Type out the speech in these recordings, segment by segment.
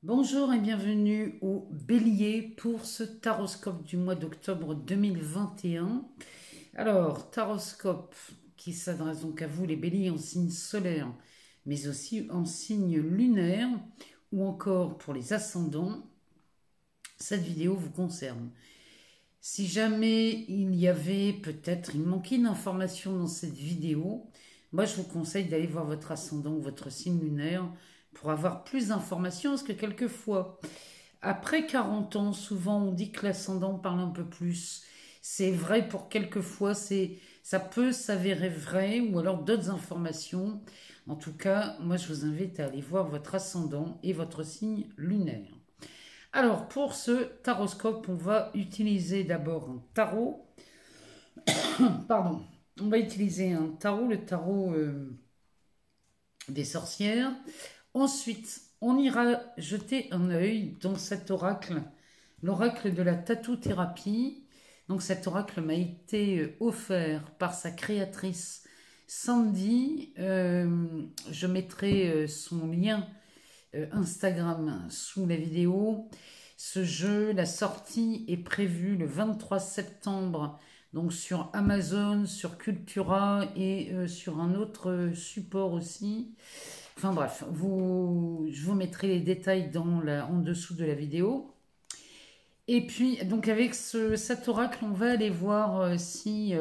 Bonjour et bienvenue au Bélier pour ce taroscope du mois d'octobre 2021. Alors, taroscope qui s'adresse donc à vous les Béliers en signe solaire, mais aussi en signe lunaire ou encore pour les ascendants. Cette vidéo vous concerne. Si jamais il y avait peut-être, il manquait d'informations dans cette vidéo, moi je vous conseille d'aller voir votre ascendant ou votre signe lunaire pour avoir plus d'informations, parce que quelquefois, après 40 ans, souvent on dit que l'ascendant parle un peu plus. C'est vrai pour quelquefois, ça peut s'avérer vrai, ou alors d'autres informations. En tout cas, moi je vous invite à aller voir votre ascendant et votre signe lunaire. Alors, pour ce taroscope, on va utiliser d'abord un tarot. Pardon. On va utiliser un tarot, le tarot des sorcières. Ensuite, on ira jeter un œil dans cet oracle, l'oracle de la tatou-thérapie. Donc cet oracle m'a été offert par sa créatrice Sandy. Je mettrai son lien Instagram sous la vidéo. Ce jeu, la sortie est prévue le 23 septembre, donc sur Amazon, sur Cultura et sur un autre support aussi. Enfin bref, je vous mettrai les détails en dessous de la vidéo. Et puis, donc avec cet oracle, on va aller voir si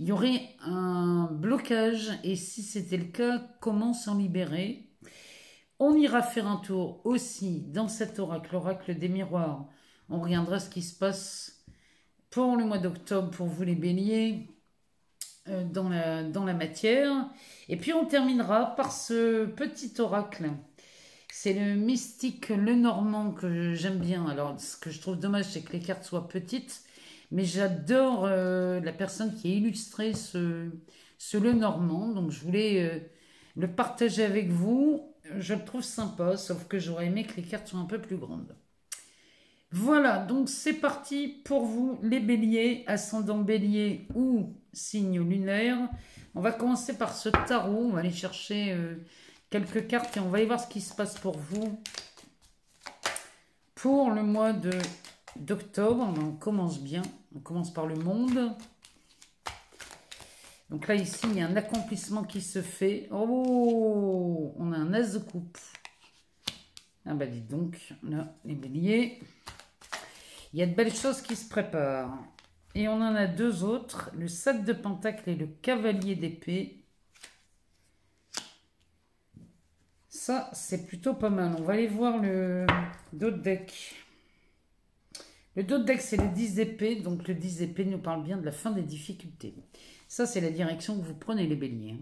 il y aurait un blocage et si c'était le cas, comment s'en libérer. On ira faire un tour aussi dans cet oracle, l'oracle des miroirs. On regardera ce qui se passe pour le mois d'octobre pour vous les béliers dans la matière. Et puis on terminera par ce petit oracle. C'est le mystique Lenormand que j'aime bien. Alors ce que je trouve dommage, c'est que les cartes soient petites. Mais j'adore la personne qui a illustré ce Lenormand. Donc je voulais le partager avec vous. Je le trouve sympa, sauf que j'aurais aimé que les cartes soient un peu plus grandes. Voilà, donc c'est parti pour vous les béliers, ascendant bélier ou signe lunaire. On va commencer par ce tarot, on va aller chercher quelques cartes et on va aller voir ce qui se passe pour vous. Pour le mois d'octobre, on commence bien, on commence par le monde. Donc là, ici, il y a un accomplissement qui se fait. Oh, on a un as de coupe. Ah bah dites donc, là, les béliers. Il y a de belles choses qui se préparent. Et on en a deux autres, le 7 de pentacle et le cavalier d'épée. Ça, c'est plutôt pas mal. On va aller voir le dos de deck. Le dos de deck, c'est le 10 d'épée. Donc le 10 d'épée nous parle bien de la fin des difficultés. Ça, c'est la direction que vous prenez, les béliers.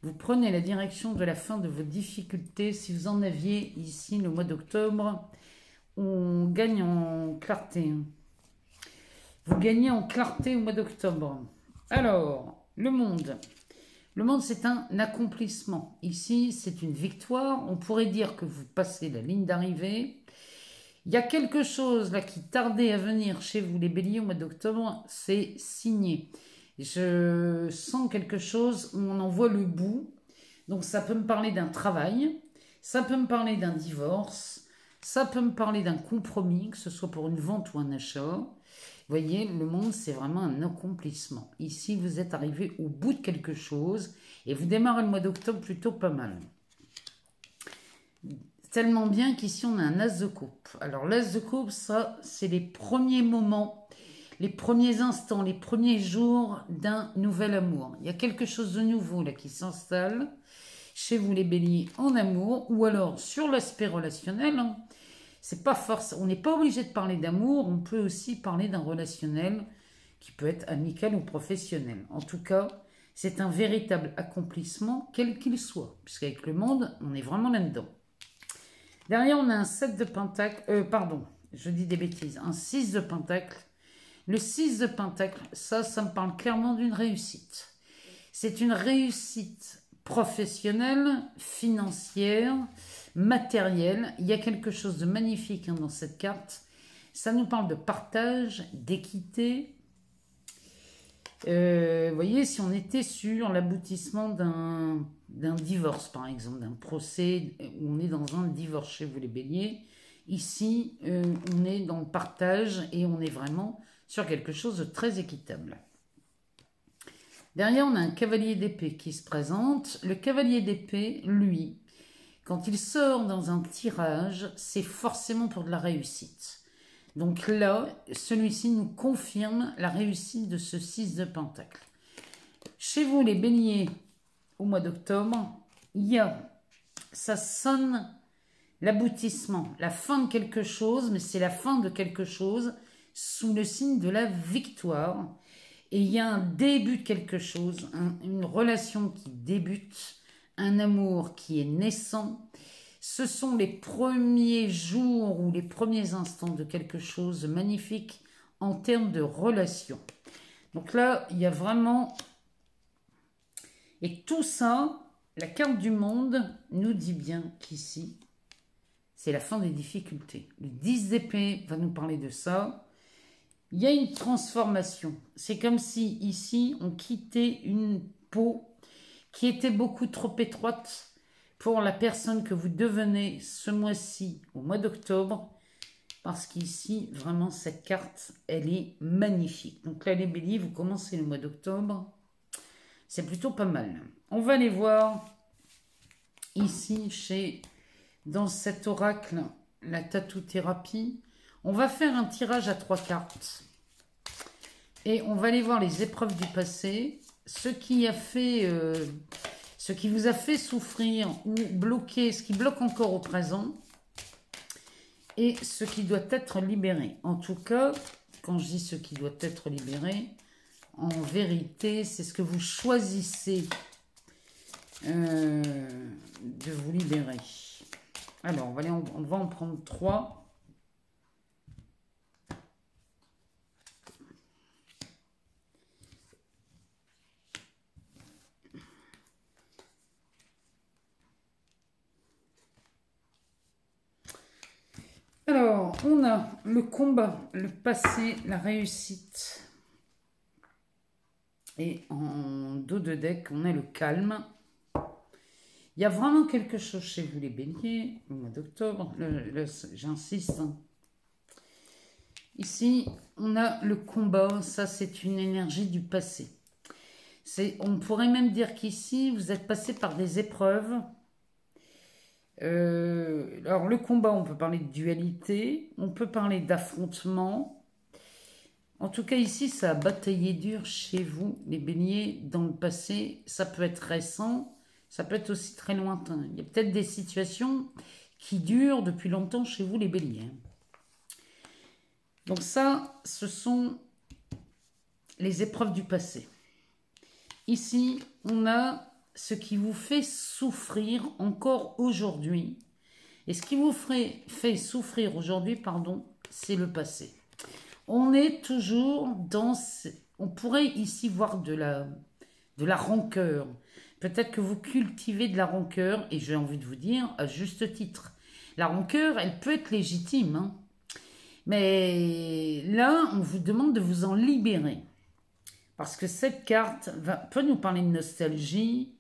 Vous prenez la direction de la fin de vos difficultés. Si vous en aviez ici le mois d'octobre, on gagne en clarté. Vous gagnez en clarté au mois d'octobre. Alors, le monde. Le monde, c'est un accomplissement. Ici, c'est une victoire. On pourrait dire que vous passez la ligne d'arrivée. Il y a quelque chose là qui tardait à venir chez vous, les béliers, au mois d'octobre. C'est signé. Je sens quelque chose où on en voit le bout. Donc ça peut me parler d'un travail, ça peut me parler d'un divorce, ça peut me parler d'un compromis, que ce soit pour une vente ou un achat. Vous voyez, le monde, c'est vraiment un accomplissement. Ici, vous êtes arrivé au bout de quelque chose et vous démarrez le mois d'octobre plutôt pas mal. Tellement bien qu'ici, on a un as de coupe. Alors, l'as de coupe, ça, c'est les premiers moments, les premiers instants, les premiers jours d'un nouvel amour. Il y a quelque chose de nouveau là qui s'installe chez vous les béliers en amour ou alors sur l'aspect relationnel. C'est pas force, on n'est pas obligé de parler d'amour, on peut aussi parler d'un relationnel qui peut être amical ou professionnel. En tout cas, c'est un véritable accomplissement quel qu'il soit, puisqu'avec le monde, on est vraiment là-dedans. Derrière, on a un 7 de pentacle, pardon, je dis des bêtises, un 6 de pentacle. Le 6 de pentacle, ça me parle clairement d'une réussite. C'est une réussite professionnelle, financière, matérielle. Il y a quelque chose de magnifique dans cette carte. Ça nous parle de partage, d'équité. Vous voyez, si on était sur l'aboutissement d'un divorce, par exemple, d'un procès, où on est dans un divorce chez vous les béliers. Ici, on est dans le partage et on est vraiment sur quelque chose de très équitable. Derrière, on a un cavalier d'épée qui se présente. Le cavalier d'épée, lui, quand il sort dans un tirage, c'est forcément pour de la réussite. Donc là, celui-ci nous confirme la réussite de ce 6 de pentacle. Chez vous, les béliers, au mois d'octobre, ça sonne l'aboutissement, la fin de quelque chose, mais c'est la fin de quelque chose sous le signe de la victoire. Et il y a un début de quelque chose, une relation qui débute, un amour qui est naissant. Ce sont les premiers jours ou les premiers instants de quelque chose de magnifique en termes de relation. Donc là, il y a vraiment... Et tout ça, la carte du monde nous dit bien qu'ici, c'est la fin des difficultés. Le 10 d'épée va nous parler de ça. Il y a une transformation. C'est comme si ici, on quittait une peau qui était beaucoup trop étroite pour la personne que vous devenez ce mois-ci, au mois d'octobre, parce qu'ici, vraiment, cette carte, elle est magnifique. Donc là, les béliers, vous commencez le mois d'octobre, c'est plutôt pas mal. On va aller voir ici, dans cet oracle, la tatou-thérapie. On va faire un tirage à 3 cartes. Et on va aller voir les épreuves du passé, ce qui vous a fait souffrir ou bloquer, ce qui bloque encore au présent, et ce qui doit être libéré. En tout cas, quand je dis ce qui doit être libéré, en vérité, c'est ce que vous choisissez de vous libérer. Alors, on va en prendre 3. Alors, on a le combat, le passé, la réussite. Et en dos de deck, on a le calme. Il y a vraiment quelque chose chez vous, les béliers, au mois d'octobre. J'insiste. Ici, on a le combat. Ça, c'est une énergie du passé. On pourrait même dire qu'ici, vous êtes passé par des épreuves. Alors, le combat, on peut parler de dualité. On peut parler d'affrontement. En tout cas, ici, ça a bataillé dur chez vous, les béliers, dans le passé. Ça peut être récent. Ça peut être aussi très lointain. Il y a peut-être des situations qui durent depuis longtemps chez vous, les béliers. Donc ça, ce sont les épreuves du passé. Ici, on a ce qui vous fait souffrir encore aujourd'hui. Et ce qui vous fait souffrir aujourd'hui, c'est le passé. On est toujours dans... On pourrait ici voir de la rancœur. Peut-être que vous cultivez de la rancœur, et j'ai envie de vous dire, à juste titre. La rancœur, elle peut être légitime, hein. Mais là, on vous demande de vous en libérer. Parce que cette carte peut nous parler de nostalgie.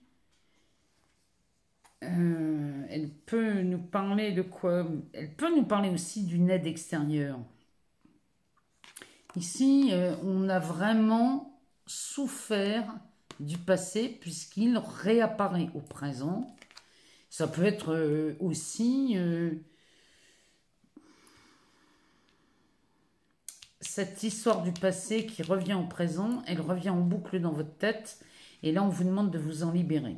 Elle peut nous parler de quoi? Elle peut nous parler aussi d'une aide extérieure. Ici, on a vraiment souffert du passé puisqu'il réapparaît au présent. Ça peut être aussi cette histoire du passé qui revient au présent, elle revient en boucle dans votre tête et là on vous demande de vous en libérer.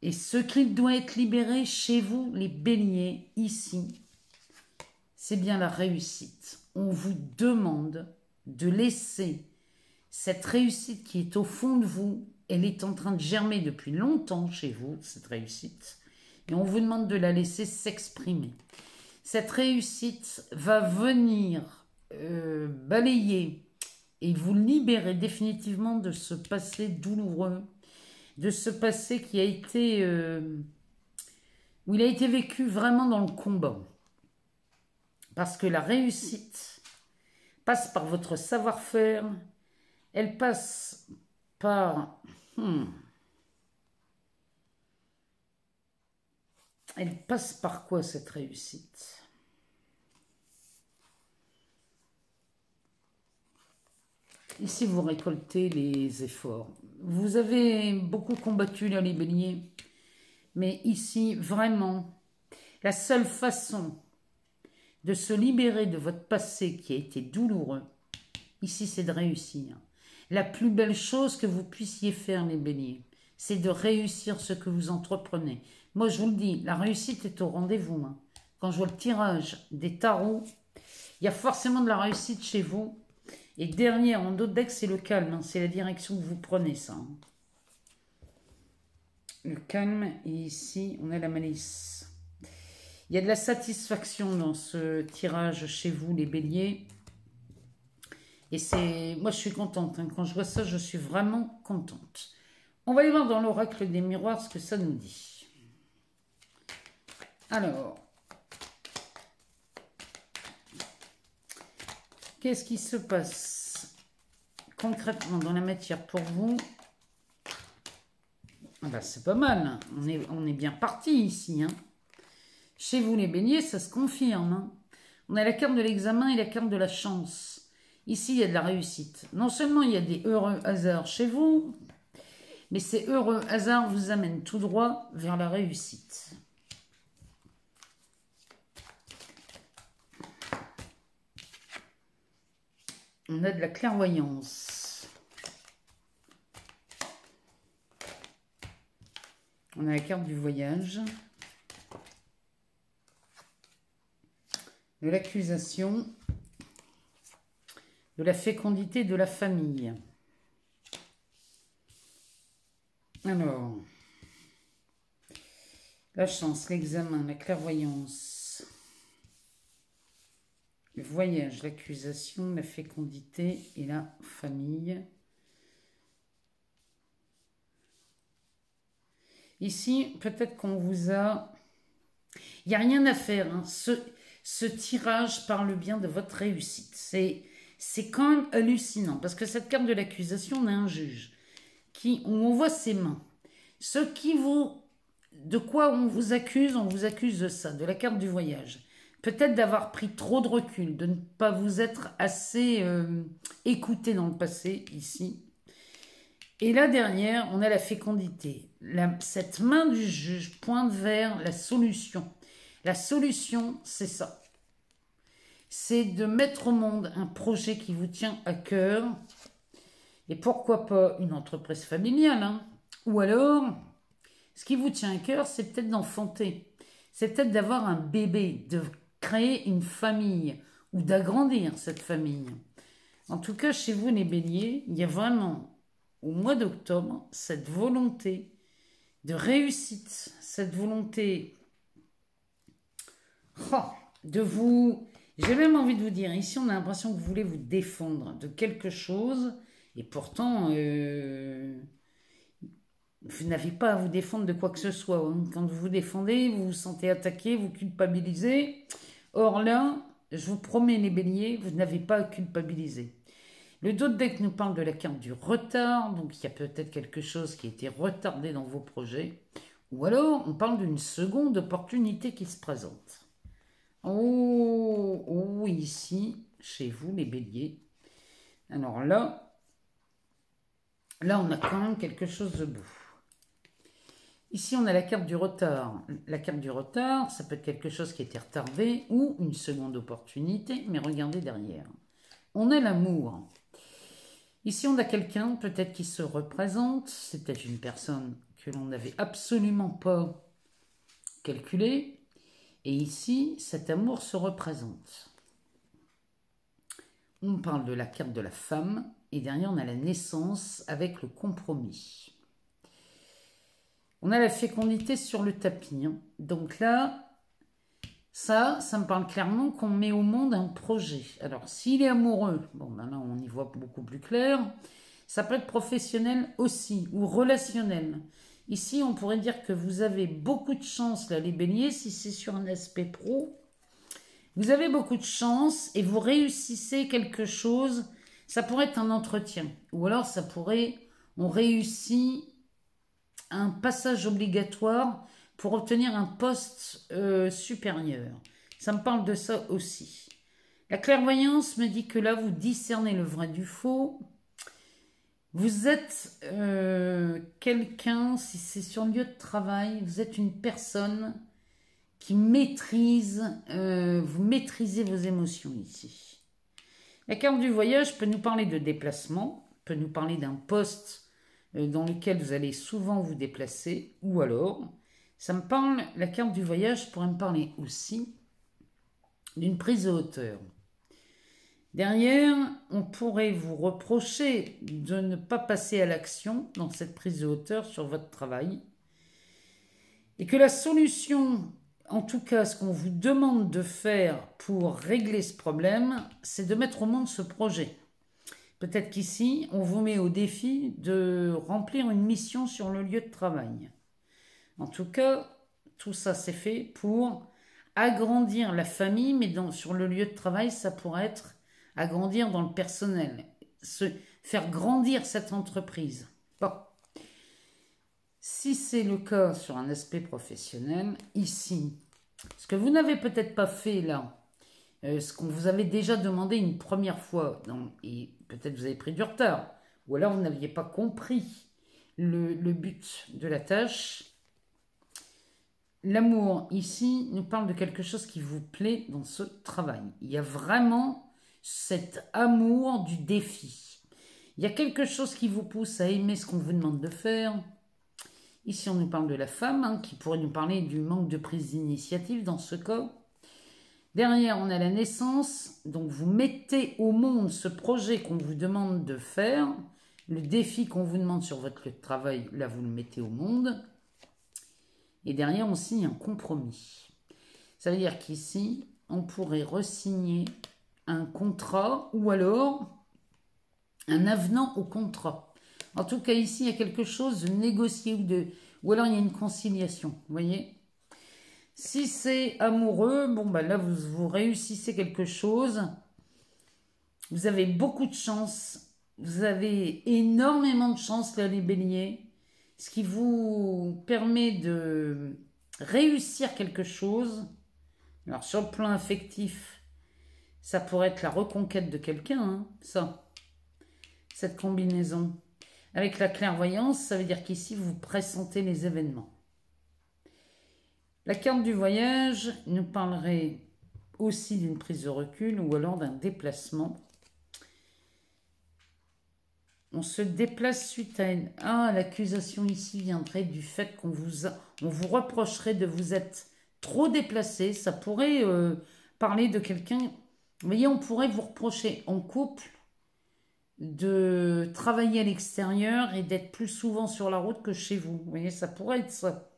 Et ce qui doit être libéré chez vous, les béliers, ici, c'est bien la réussite. On vous demande de laisser cette réussite qui est au fond de vous, elle est en train de germer depuis longtemps chez vous, cette réussite, et on vous demande de la laisser s'exprimer. Cette réussite va venir balayer et vous libérer définitivement de ce passé douloureux, de ce passé qui a été, où il a été vécu vraiment dans le combat. Parce que la réussite passe par votre savoir-faire, elle passe par Elle passe par quoi cette réussite? Ici, vous récoltez les efforts. Vous avez beaucoup combattu là, les béliers. Mais ici, vraiment, la seule façon de se libérer de votre passé qui a été douloureux, ici, c'est de réussir. La plus belle chose que vous puissiez faire, les béliers, c'est de réussir ce que vous entreprenez. Moi, je vous le dis, la réussite est au rendez-vous. Hein. Quand je vois le tirage des tarots, il y a forcément de la réussite chez vous. Et derrière, en d'autres decks, c'est le calme. Hein. C'est la direction que vous prenez, ça. Hein. Le calme, et ici, on a la malice. Il y a de la satisfaction dans ce tirage chez vous, les béliers. Et c'est... Moi, je suis contente. Hein. Quand je vois ça, je suis vraiment contente. On va aller voir dans l'oracle des miroirs ce que ça nous dit. Alors... Qu'est-ce qui se passe concrètement dans la matière pour vous? Ah bah, c'est pas mal. Hein. On est bien parti ici. Hein. Chez vous, les béliers, ça se confirme. Hein. On a la carte de l'examen et la carte de la chance. Ici, il y a de la réussite. Non seulement il y a des heureux hasards chez vous, mais ces heureux hasards vous amènent tout droit vers la réussite. On a de la clairvoyance. On a la carte du voyage. De l'accusation. De la fécondité de la famille. Alors, la chance, l'examen, la clairvoyance, le voyage, l'accusation, la fécondité et la famille. Ici, peut-être qu'on vous a... Il n'y a rien à faire. Hein. Ce tirage parle bien de votre réussite. C'est quand même hallucinant. Parce que cette carte de l'accusation, on a un juge où on voit ses mains. De quoi on vous accuse de ça, de la carte du voyage. Peut-être d'avoir pris trop de recul, de ne pas vous être assez écouté dans le passé, ici. Et là, derrière, on a la fécondité. Cette main du juge pointe vers la solution. La solution, c'est ça. C'est de mettre au monde un projet qui vous tient à cœur. Et pourquoi pas une entreprise familiale. Hein. Ou alors, ce qui vous tient à cœur, c'est peut-être d'enfanter. C'est peut-être d'avoir un bébé, de créer une famille ou d'agrandir cette famille. En tout cas, chez vous, les béliers, il y a vraiment, au mois d'octobre, cette volonté de réussite, cette volonté de vous... J'ai même envie de vous dire, ici, on a l'impression que vous voulez vous défendre de quelque chose, et pourtant, vous n'avez pas à vous défendre de quoi que ce soit. Hein. Quand vous vous défendez, vous vous sentez attaqué, vous culpabilisez. Or là, je vous promets les béliers, vous n'avez pas à culpabiliser. Le dos de deck nous parle de la carte du retard, donc il y a peut-être quelque chose qui a été retardé dans vos projets. Ou alors, on parle d'une seconde opportunité qui se présente. Oh, ici, chez vous les béliers. Alors là, on a quand même quelque chose de beau. Ici, on a la carte du retard. La carte du retard, ça peut être quelque chose qui a été retardé ou une seconde opportunité, mais regardez derrière. On a l'amour. Ici, on a quelqu'un peut-être qui se représente. C'est peut-être une personne que l'on n'avait absolument pas calculée. Et ici, cet amour se représente. On parle de la carte de la femme. Et derrière, on a la naissance avec le compromis. On a la fécondité sur le tapis. Hein. Donc là, ça me parle clairement qu'on met au monde un projet. Alors, s'il est amoureux, bon, ben là, on y voit beaucoup plus clair. Ça peut être professionnel aussi, ou relationnel. Ici, on pourrait dire que vous avez beaucoup de chance, là, les béliers, si c'est sur un aspect pro. Vous avez beaucoup de chance et vous réussissez quelque chose. Ça pourrait être un entretien. Ou alors, on réussit un passage obligatoire pour obtenir un poste supérieur. Ça me parle de ça aussi. La clairvoyance me dit que là, vous discernez le vrai du faux. Vous êtes quelqu'un, si c'est sur le lieu de travail, vous êtes une personne qui maîtrise, vous maîtrisez vos émotions ici. La carte du voyage peut nous parler de déplacement, peut nous parler d'un poste dans lequel vous allez souvent vous déplacer, ou alors, ça me parle, la carte du voyage pourrait me parler aussi d'une prise de hauteur. Derrière, on pourrait vous reprocher de ne pas passer à l'action dans cette prise de hauteur sur votre travail, et que la solution, en tout cas ce qu'on vous demande de faire pour régler ce problème, c'est de mettre au monde ce projet. Peut-être qu'ici, on vous met au défi de remplir une mission sur le lieu de travail. En tout cas, tout ça c'est fait pour agrandir la famille, mais sur le lieu de travail, ça pourrait être agrandir dans le personnel, faire grandir cette entreprise. Bon. Si c'est le cas sur un aspect professionnel, ici, ce que vous n'avez peut-être pas fait là, ce qu'on vous avait déjà demandé une première fois, et peut-être vous avez pris du retard, ou alors vous n'aviez pas compris le but de la tâche. L'amour, ici, nous parle de quelque chose qui vous plaît dans ce travail. Il y a vraiment cet amour du défi. Il y a quelque chose qui vous pousse à aimer ce qu'on vous demande de faire. Ici, on nous parle de la femme, qui pourrait nous parler du manque de prise d'initiative dans ce cas. Derrière, on a la naissance. Donc, vous mettez au monde ce projet qu'on vous demande de faire. Le défi qu'on vous demande sur votre lieu de travail, là, vous le mettez au monde. Et derrière, on signe un compromis. Ça veut dire qu'ici, on pourrait re-signer un contrat ou alors un avenant au contrat. En tout cas, ici, il y a quelque chose de négocié ou alors il y a une conciliation. Vous voyez? Si c'est amoureux, bon, bah là, vous réussissez quelque chose. Vous avez beaucoup de chance. Vous avez énormément de chance, là, les béliers. Ce qui vous permet de réussir quelque chose. Alors, sur le plan affectif, ça pourrait être la reconquête de quelqu'un, ça. Cette combinaison. Avec la clairvoyance, ça veut dire qu'ici, vous pressentez les événements. La carte du voyage nous parlerait aussi d'une prise de recul ou alors d'un déplacement. On se déplace suite à une... Ah, l'accusation ici viendrait du fait qu'on on vous reprocherait de vous être trop déplacé. Ça pourrait parler de quelqu'un... Vous voyez, on pourrait vous reprocher en couple de travailler à l'extérieur et d'être plus souvent sur la route que chez vous. Vous voyez, ça pourrait être ça.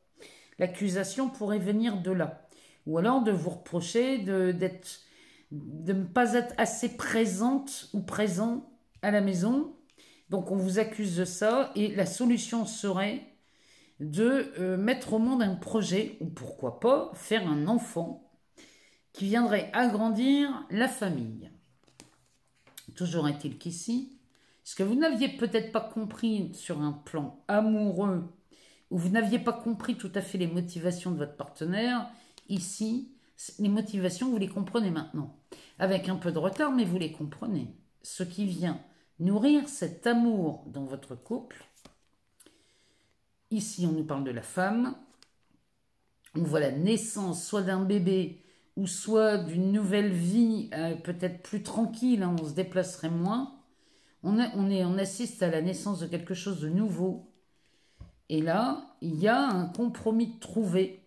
L'accusation pourrait venir de là. Ou alors de vous reprocher de ne pas être assez présente ou présent à la maison. Donc on vous accuse de ça et la solution serait de mettre au monde un projet ou pourquoi pas faire un enfant qui viendrait agrandir la famille. Toujours est-il qu'ici, ce que vous n'aviez peut-être pas compris sur un plan amoureux ou vous n'aviez pas compris tout à fait les motivations de votre partenaire, ici, les motivations, vous les comprenez maintenant. Avec un peu de retard, mais vous les comprenez. Ce qui vient nourrir cet amour dans votre couple. Ici, on nous parle de la femme. On voit la naissance soit d'un bébé ou soit d'une nouvelle vie peut-être plus tranquille, on se déplacerait moins. On assiste à la naissance de quelque chose de nouveau. Et là, il y a un compromis trouvé.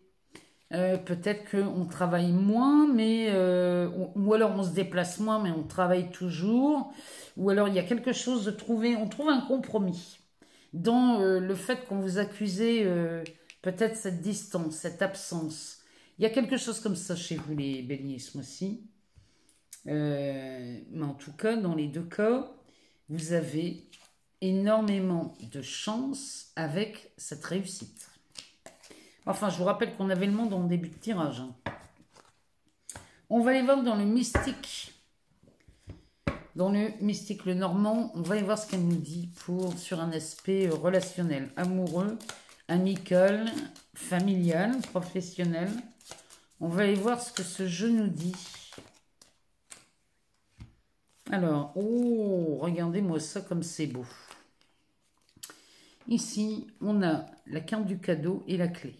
Peut-être qu'on travaille moins, mais ou alors on se déplace moins, mais on travaille toujours. Ou alors il y a quelque chose de trouvé. On trouve un compromis dans le fait qu'on vous accusez peut-être cette distance, cette absence. Il y a quelque chose comme ça chez vous, les béliers, ce mois-ci. Mais en tout cas, dans les deux cas, vous avez énormément de chance avec cette réussite. Enfin, je vous rappelle qu'on avait le monde en début de tirage. On va aller voir dans le mystique. Dans le mystique, le normand, on va aller voir ce qu'elle nous dit sur un aspect relationnel, amoureux, amical, familial, professionnel. On va aller voir ce que ce jeu nous dit. Alors, oh, regardez-moi ça comme c'est beau. Ici, on a la carte du cadeau et la clé.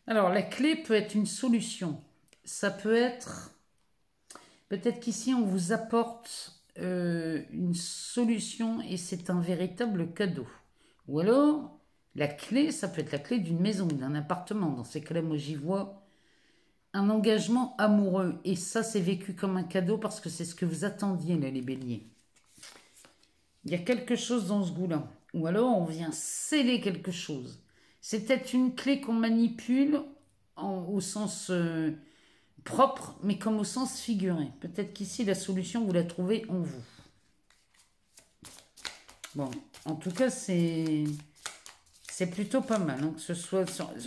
Alors, la clé peut être une solution. Ça peut être... Peut-être qu'ici, on vous apporte une solution et c'est un véritable cadeau. Ou alors, la clé, ça peut être la clé d'une maison, d'un appartement. Dans ces cas-là, moi, j'y vois un engagement amoureux. Et ça, c'est vécu comme un cadeau parce que c'est ce que vous attendiez, là, les béliers. Il y a quelque chose dans ce goût-là. Ou alors, on vient sceller quelque chose. C'est peut-être une clé qu'on manipule au sens propre, mais comme au sens figuré. Peut-être qu'ici, la solution, vous la trouvez en vous. Bon, en tout cas, c'est plutôt pas mal. Hein, que ce soit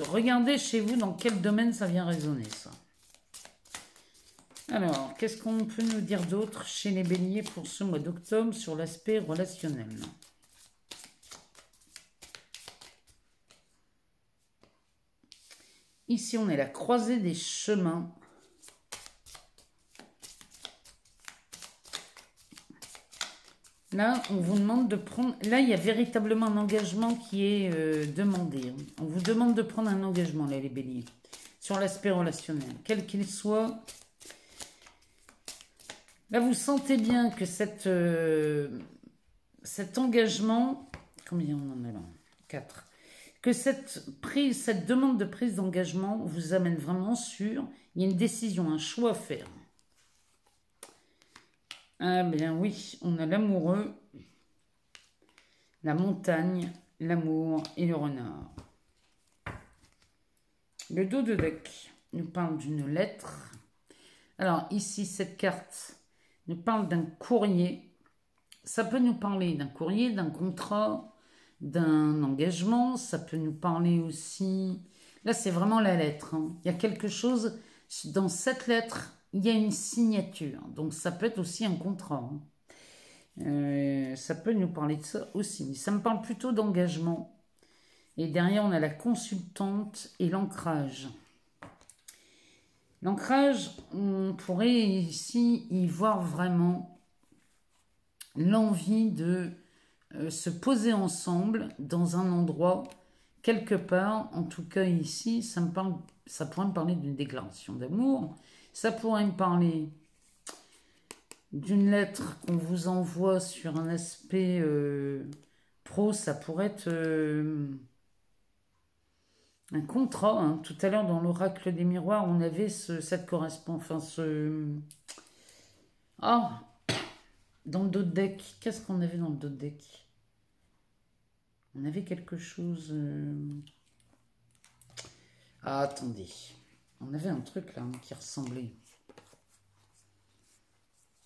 regardez chez vous dans quel domaine ça vient résonner, ça. Alors, qu'est-ce qu'on peut nous dire d'autre chez les béliers pour ce mois d'octobre sur l'aspect relationnel? Ici, on est à la croisée des chemins. Là, on vous demande de prendre... Là, il y a véritablement un engagement qui est demandé. On vous demande de prendre un engagement, là, les béliers, sur l'aspect relationnel, quel qu'il soit. Là, vous sentez bien que cet engagement... Combien on en a là? 4. Que cette demande de prise d'engagement vous amène vraiment sur... Il y a une décision, un choix à faire. Ah bien oui, on a l'amoureux, la montagne, l'amour et le renard. Le dos de deck nous parle d'une lettre. Alors ici, cette carte nous parle d'un courrier. Ça peut nous parler d'un courrier, d'un contrat, d'un engagement. Ça peut nous parler aussi... Là, c'est vraiment la lettre. Hein. Il y a quelque chose dans cette lettre... Il y a une signature, donc ça peut être aussi un contrat. Hein. Ça peut nous parler de ça aussi, mais ça me parle plutôt d'engagement. Et derrière, on a la consultante et l'ancrage. L'ancrage, on pourrait ici y voir vraiment l'envie de se poser ensemble dans un endroit, quelque part. En tout cas ici, ça pourrait me parler d'une déclaration d'amour. Ça pourrait me parler d'une lettre qu'on vous envoie sur un aspect pro. Ça pourrait être un contrat. Hein. Tout à l'heure, dans l'oracle des miroirs, on avait cette correspondance. Enfin, Ah dans le dos de deck. Qu'est-ce qu'on avait dans le dos de deck? On avait quelque chose... Ah, attendez. On avait un truc là qui ressemblait.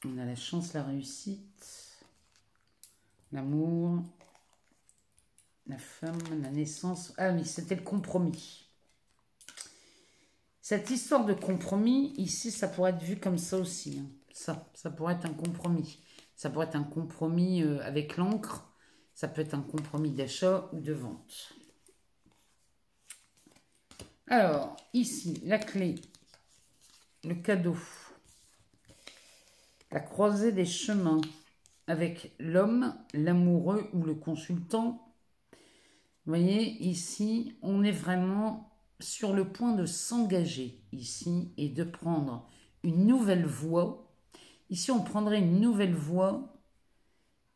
On a la chance, la réussite, l'amour, la femme, la naissance. Ah oui, c'était le compromis. Cette histoire de compromis, ici, ça pourrait être vu comme ça aussi. Hein. Ça pourrait être un compromis. Ça pourrait être un compromis avec l'encre. Ça peut être un compromis d'achat ou de vente. Alors, ici, la clé, le cadeau, la croisée des chemins avec l'homme, l'amoureux ou le consultant. Vous voyez, ici, on est vraiment sur le point de s'engager ici et de prendre une nouvelle voie. Ici, on prendrait une nouvelle voie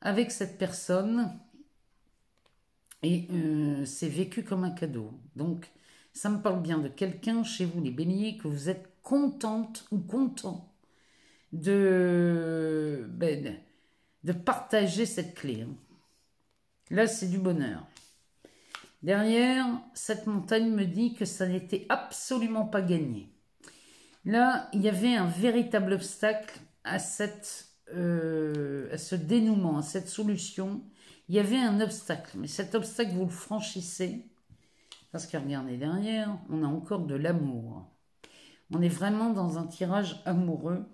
avec cette personne et c'est vécu comme un cadeau. Donc, ça me parle bien de quelqu'un chez vous, les béliers, que vous êtes contente ou content de partager cette clé. Hein. Là, c'est du bonheur. Derrière, cette montagne me dit que ça n'était absolument pas gagné. Là, il y avait un véritable obstacle à ce dénouement, à cette solution. Il y avait un obstacle, mais cet obstacle, vous le franchissez. Parce que regardez, derrière, on a encore de l'amour. On est vraiment dans un tirage amoureux.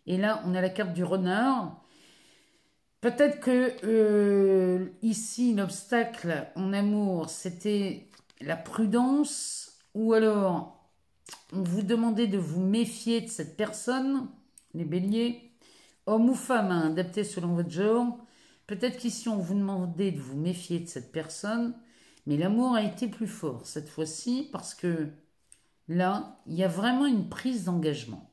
Et là, on a la carte du renard. Peut-être que ici, l'obstacle en amour, c'était la prudence, ou alors on vous demandait de vous méfier de cette personne, les béliers, homme ou femme, hein, adapté selon votre genre. Peut-être qu'ici, on vous demandait de vous méfier de cette personne, mais l'amour a été plus fort cette fois-ci parce que là, il y a vraiment une prise d'engagement.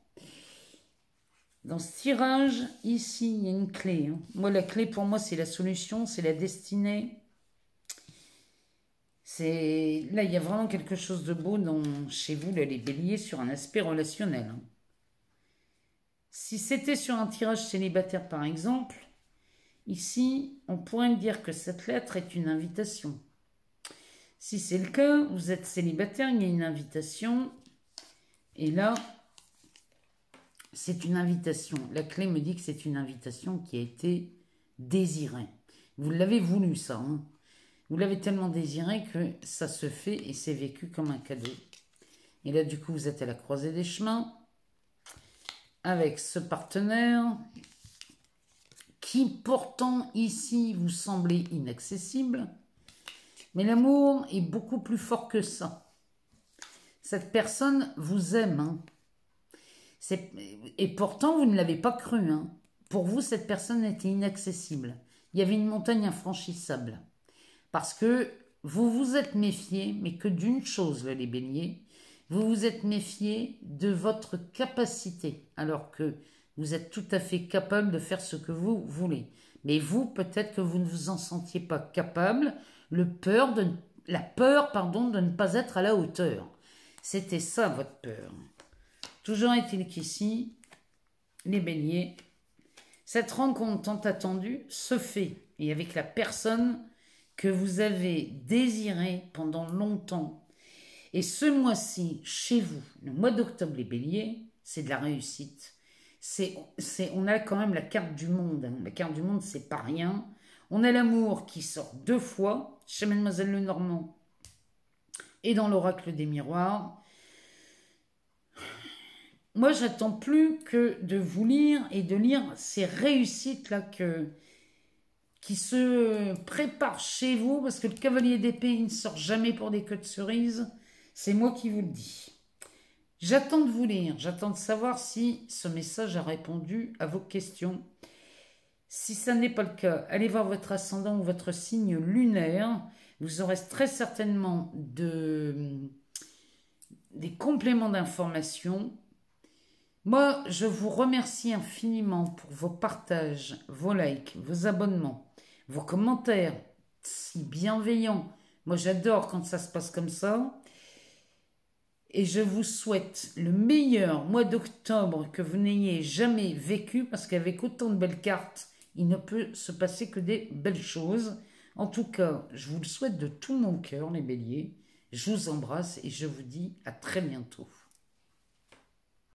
Dans ce tirage, ici, il y a une clé. Hein. Moi, la clé, pour moi, c'est la solution, c'est la destinée. Là, il y a vraiment quelque chose de beau chez vous, là, les béliers, sur un aspect relationnel. Hein. Si c'était sur un tirage célibataire, par exemple, ici, on pourrait dire que cette lettre est une invitation. Si c'est le cas, vous êtes célibataire, il y a une invitation. Et là, c'est une invitation. La clé me dit que c'est une invitation qui a été désirée. Vous l'avez voulu, ça. Hein. Vous l'avez tellement désiré que ça se fait et c'est vécu comme un cadeau. Et là, du coup, vous êtes à la croisée des chemins avec ce partenaire qui, pourtant, ici, vous semblez inaccessible. Mais l'amour est beaucoup plus fort que ça. Cette personne vous aime. Hein. Et pourtant, vous ne l'avez pas cru. Hein. Pour vous, cette personne était inaccessible. Il y avait une montagne infranchissable. Parce que vous vous êtes méfié, mais que d'une chose, là, les béliers, vous vous êtes méfié de votre capacité, alors que vous êtes tout à fait capable de faire ce que vous voulez. Mais vous, peut-être que vous ne vous en sentiez pas capable, la peur, de ne pas être à la hauteur. C'était ça, votre peur. Toujours est-il qu'ici, les béliers, cette rencontre tant attendue se fait, et avec la personne que vous avez désirée pendant longtemps. Et ce mois-ci, chez vous, le mois d'octobre, les béliers, c'est de la réussite. On a quand même la carte du monde. Hein. La carte du monde, c'est pas rien. On a l'amour qui sort 2 fois chez Mademoiselle Lenormand et dans l'oracle des miroirs. Moi, j'attends plus que de vous lire et de lire ces réussites-là qui se préparent chez vous, parce que le cavalier d'épée, il ne sort jamais pour des queues de cerises. C'est moi qui vous le dis. J'attends de vous lire, j'attends de savoir si ce message a répondu à vos questions. Si ça n'est pas le cas, allez voir votre ascendant ou votre signe lunaire. Vous aurez très certainement des compléments d'informations. Moi, je vous remercie infiniment pour vos partages, vos likes, vos abonnements, vos commentaires si bienveillants. Moi, j'adore quand ça se passe comme ça. Et je vous souhaite le meilleur mois d'octobre que vous n'ayez jamais vécu, parce qu'avec autant de belles cartes, il ne peut se passer que des belles choses. En tout cas, je vous le souhaite de tout mon cœur, les béliers. Je vous embrasse et je vous dis à très bientôt.